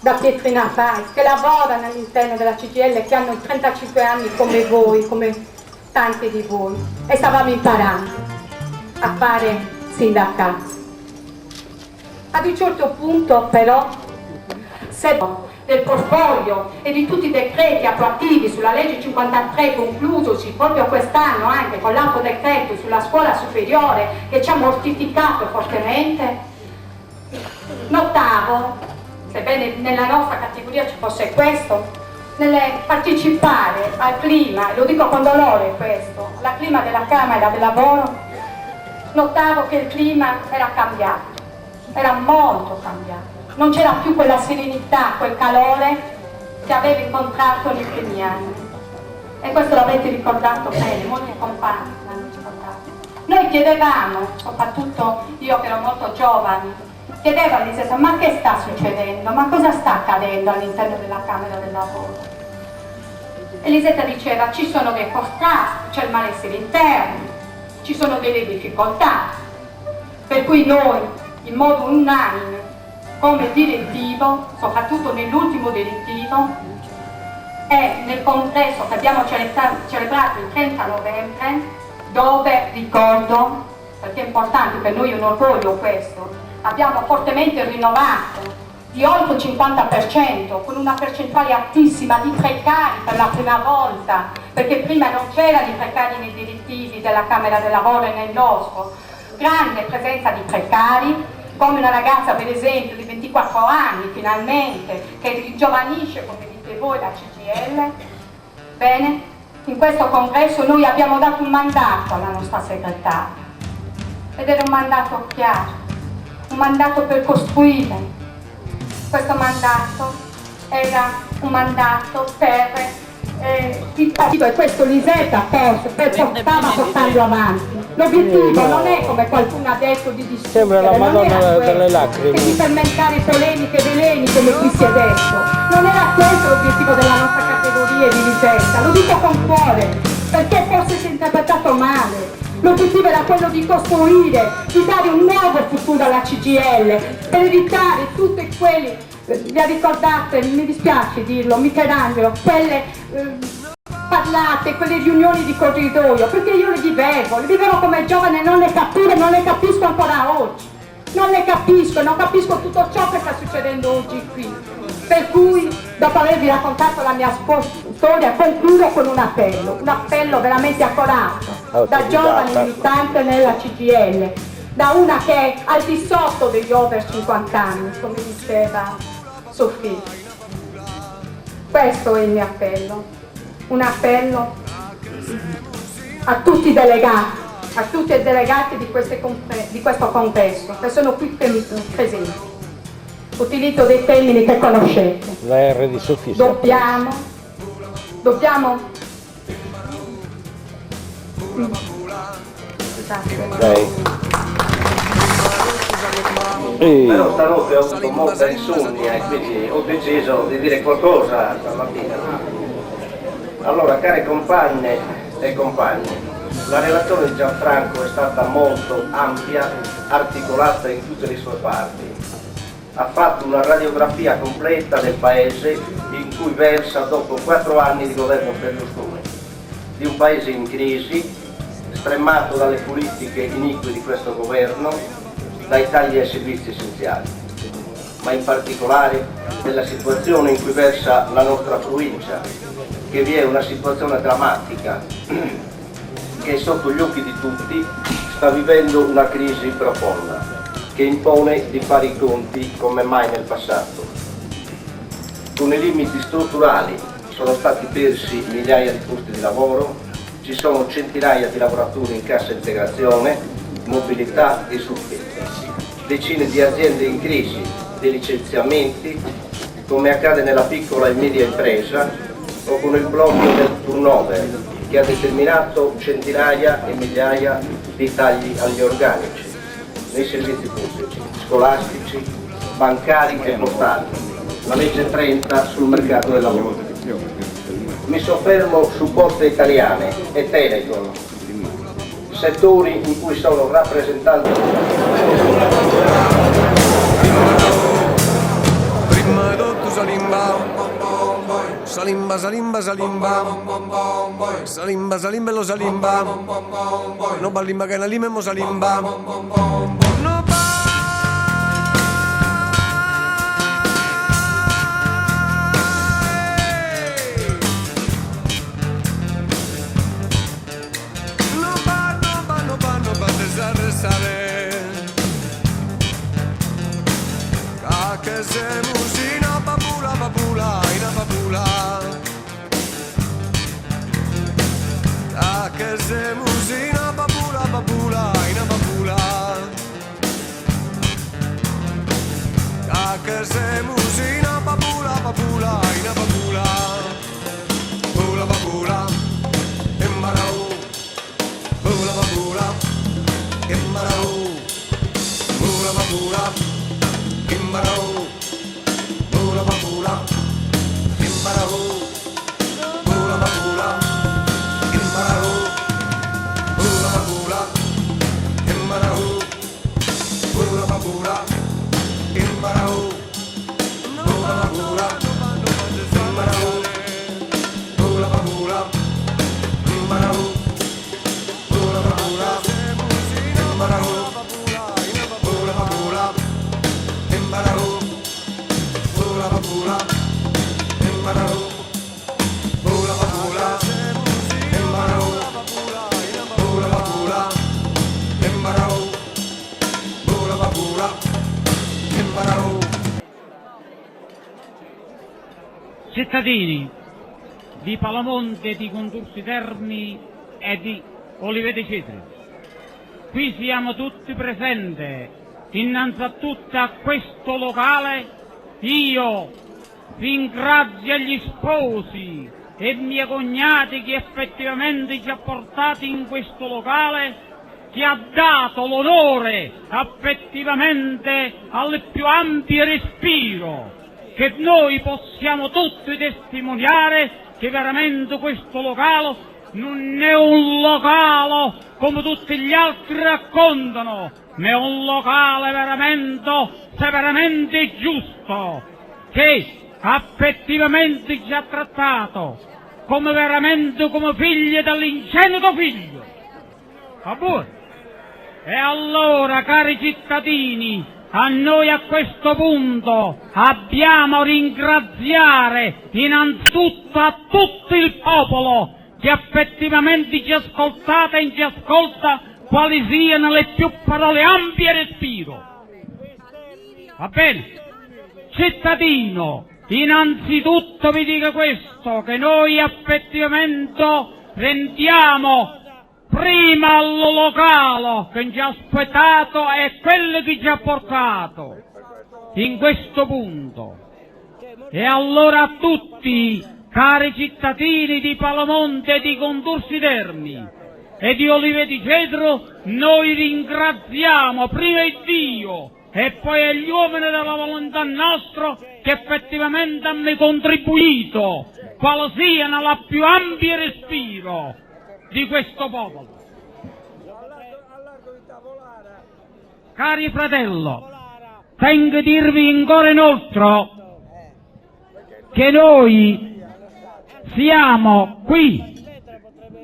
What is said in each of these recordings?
da Pietrina Pais, che lavorano all'interno della CGIL, che hanno 35 anni come voi, come tanti di voi, e stavamo imparando a fare sindacato. Ad un certo punto però, se del portfolio e di tutti i decreti attuativi sulla legge 53 conclusosi proprio quest'anno anche con l'altro decreto sulla scuola superiore che ci ha mortificato fortemente, notavo, sebbene nella nostra categoria ci fosse questo, nel partecipare al clima, lo dico con dolore questo, al clima della Camera del Lavoro, notavo che il clima era cambiato, era molto cambiato. Non c'era più quella serenità, quel calore che avevo incontrato nei primi anni. E questo l'avete ricordato bene, molti compagni l'hanno ricordato. Noi chiedevamo, soprattutto io che ero molto giovane, chiedevo all'Isetta, ma che sta succedendo? Ma cosa sta accadendo all'interno della Camera del Lavoro? E l'Isetta diceva, ci sono dei contrasti, c'è il malessere interno, ci sono delle difficoltà, per cui noi, in modo unanime, come direttivo, soprattutto nell'ultimo direttivo, e nel congresso che abbiamo celebrato il 30 novembre, dove, ricordo, perché è importante per noi, è un orgoglio questo, abbiamo fortemente rinnovato di oltre il 50%, con una percentuale altissima di precari per la prima volta, perché prima non c'erano i precari nei direttivi della Camera del Lavoro e nel nostro, grande presenza di precari, come una ragazza per esempio di 24 anni finalmente, che ringiovanisce come dite voi la CGIL. Bene, in questo congresso noi abbiamo dato un mandato alla nostra segretaria, ed era un mandato chiaro, un mandato per costruire. Questo mandato era un mandato per il partito, e questo l'Isetta stava portando avanti. L'obiettivo non è, come qualcuno ha detto, di discutere, sembra la Madonna delle lacrime, e di fermentare polemiche e veleni come qui si è detto. Non era questo l'obiettivo della nostra categoria di Isetta, lo dico con cuore, perché forse si è interpretato male. L'obiettivo era quello di costruire, di dare un nuovo futuro alla CGIL, per evitare tutti quelli, vi ricordate, mi dispiace dirlo, Michelangelo, quelle parlate, quelle riunioni di corridoio, perché io le vivevo come giovane, non le capisco ancora oggi, non capisco tutto ciò che sta succedendo oggi qui. Per cui, dopo avervi raccontato la mia storia, concludo con un appello veramente accorato, da giovane militante nella CGIL, da una che è al di sotto degli over 50 anni, come diceva Sofì. Questo è il mio appello. Un appello a tutti i delegati, di questo congresso che sono qui presenti. Utilizzo dei termini che conoscete. La R di Sofì. Dobbiamo Però stanotte ho avuto molta insonnia e quindi ho deciso di dire qualcosa stamattina. Allora, care compagne e compagni, la relazione di Gianfranco è stata molto ampia, articolata in tutte le sue parti. Ha fatto una radiografia completa del paese in cui versa dopo 4 anni di governo Berlusconi, di un paese in crisi, stremato dalle politiche inique di questo governo, dai tagli ai servizi essenziali, ma in particolare della situazione in cui versa la nostra provincia, che vi è una situazione drammatica che sotto gli occhi di tutti sta vivendo una crisi profonda che impone di fare i conti come mai nel passato. Con i limiti strutturali sono stati persi migliaia di posti di lavoro, ci sono centinaia di lavoratori in cassa integrazione, mobilità e supplenza, decine di aziende in crisi, dei licenziamenti, come accade nella piccola e media impresa, o con il blocco del turnover che ha determinato centinaia e migliaia di tagli agli organici nei servizi pubblici, scolastici, bancari e postali, la legge 30 sul mercato del lavoro. Mi soffermo su Poste Italiane e Telecom, settori in cui sono rappresentanti. Prima salimba, salimba, salimba, salimba, salimba, salimba, lo salimba, no balimba che la lima mo salimba, no ba. Che se musina babula babula ina babula che se musina babula babula ina babula che se musina babula babula ina babula bula babula imbarau bula babula imbarau bula babula imbarau bula babula imbarau bula babula imbarau bula babula imbarau bula babula imbarau bula babula imbarau bula babula imbarau bula babula imbarau bula babula imbarau bula babula imbarau bula babula imbarau bula babula imbarau bula babula imbarau. Cittadini di Palamonte, di Condursi Terni e di Olivete Cedri, qui siamo tutti presenti. Innanzitutto a questo locale io ringrazio gli sposi e miei cognati che effettivamente ci ha portati in questo locale, che ha dato l'onore effettivamente al più ampio respiro, che noi possiamo tutti testimoniare che veramente questo locale non è un locale come tutti gli altri raccontano, ma è un locale veramente giusto, che effettivamente ci ha trattato come figli dell'ingenuo figlio. Va bene? E allora, cari cittadini, a noi a questo punto abbiamo a ringraziare innanzitutto a tutto il popolo che effettivamente ci ascoltate e ci ascolta, quali siano le più parole ampie e respiro. Va bene? Cittadino, innanzitutto vi dico questo, che noi effettivamente rendiamo prima al locale che ci ha aspettato e quello che ci ha portato in questo punto. E allora a tutti, cari cittadini di Palamonte, di Condursi Terni e di Olivete Cedro, noi ringraziamo prima il Dio e poi gli uomini della volontà nostra che effettivamente hanno contribuito, quale siano la più ampia respiro di questo popolo. Cari fratello, tengo a dirvi ancora inoltre che noi siamo qui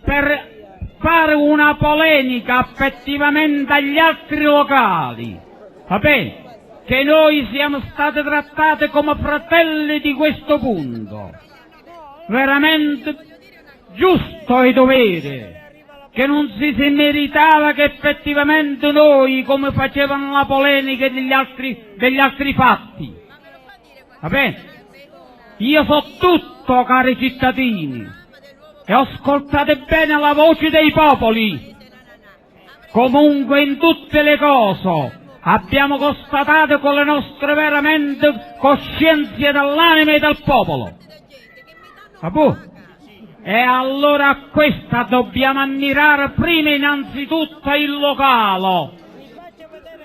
per fare una polemica effettivamente agli altri locali, va bene? Che noi siamo stati trattati come fratelli di questo punto, veramente giusto e dovere, che non si meritava che effettivamente noi, come facevano la polemica degli altri fatti, va bene? Io so tutto, cari cittadini, e ascoltate bene la voce dei popoli. Comunque in tutte le cose abbiamo constatato con le nostre veramente coscienze dell'anima e del popolo. E allora a questa dobbiamo ammirare prima innanzitutto il locale,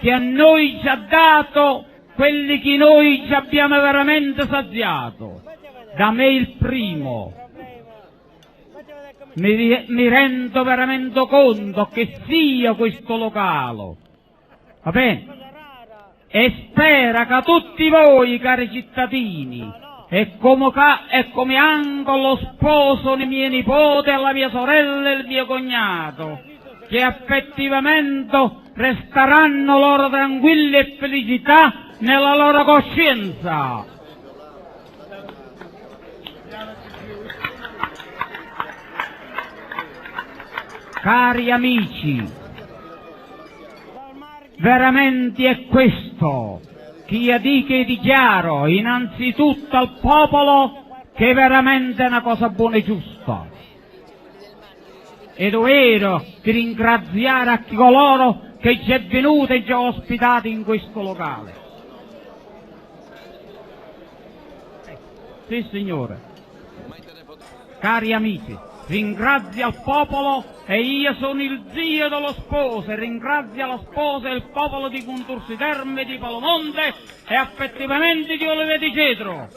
che a noi ci ha dato quelli che noi ci abbiamo veramente saziato. Da me il primo. Mi rendo veramente conto che sia questo locale, va bene? E spero che tutti voi, cari cittadini, e come anche lo sposo dei miei nipoti, la mia sorella e il mio cognato, che effettivamente resteranno loro tranquilli e felicità nella loro coscienza. Cari amici, veramente è questo che io dico e dichiaro innanzitutto al popolo che veramente è una cosa buona e giusta. È dovere di ringraziare a coloro che ci è venuto e ci ha ospitati in questo locale. Sì, signore. Cari amici, ringrazio al popolo e io sono il zio dello sposo e ringrazio la sposa e il popolo di Contursi Terme, di Palomonte e effettivamente di Olive di Cedro,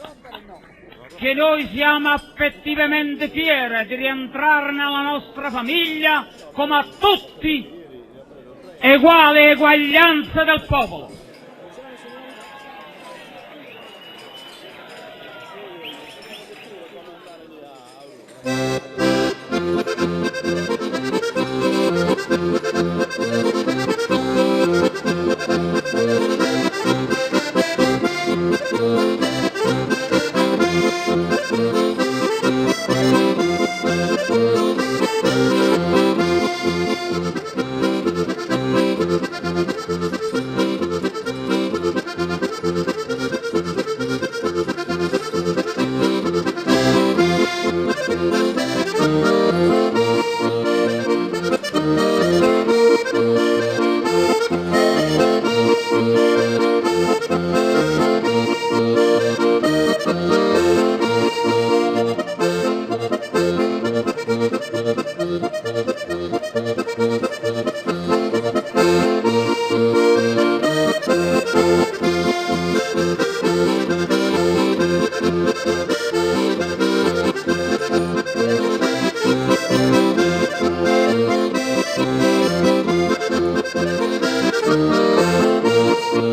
che noi siamo effettivamente fieri di rientrare nella nostra famiglia come a tutti uguale eguaglianza del popolo.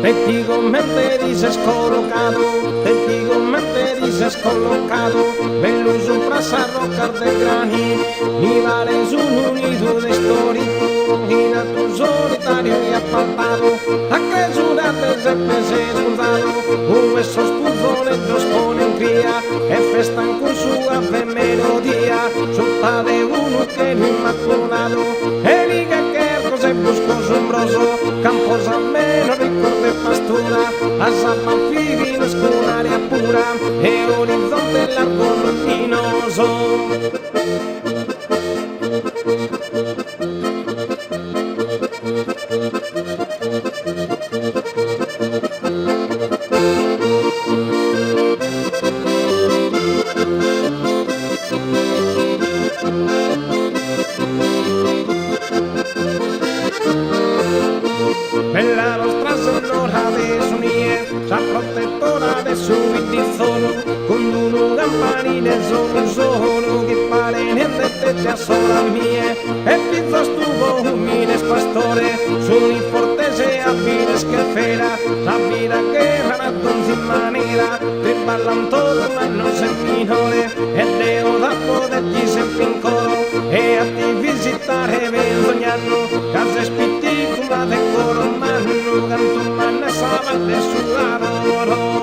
Praticamente dices colocado, prácticamente dices colocado, belus un prasarrocar de grani, mi vales un unido de estorito, gira tu solitario y apartado, a que sudate se pese escudado, esos puzones los ponen cría, e festan con su ave melodía, soppa de uno que no inmaculado, e diga que cose busco asombroso, campos almeno ricordo pastura, a Zapanfili con aria pura e orizzonte largo luminoso. Bella nostra sonora de sunie, sa protettora de su indizono, con uno campanile solo che pare niente te sola mie, e pizzo stuvo umines pastore, su un fortese abbiles che fera, la vida che ragazzi in maniera, te ballan todo un anno sen minore, e deo da poterti sempre in coro, e a ti visitare ven ogni anno, case spitticula de coro manno, canto manne savate su lavoro.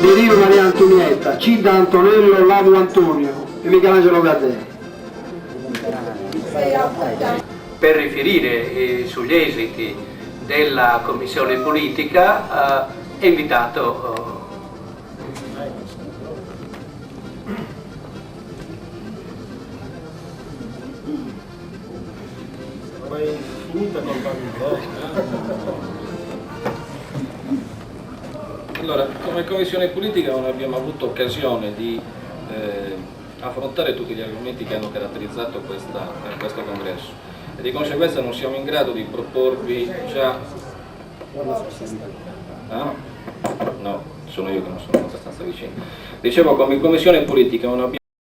Di Rio Maria Antonietta, Cida Antonello, Lavo Antonio e Michelangelo Gaddea. Per riferire sugli esiti della commissione politica è invitato Allora, come commissione politica non abbiamo avuto occasione di affrontare tutti gli argomenti che hanno caratterizzato questo congresso e di conseguenza non siamo in grado di proporvi già... No? sono io che non sono abbastanza vicino. Dicevo, come commissione politica non abbiamo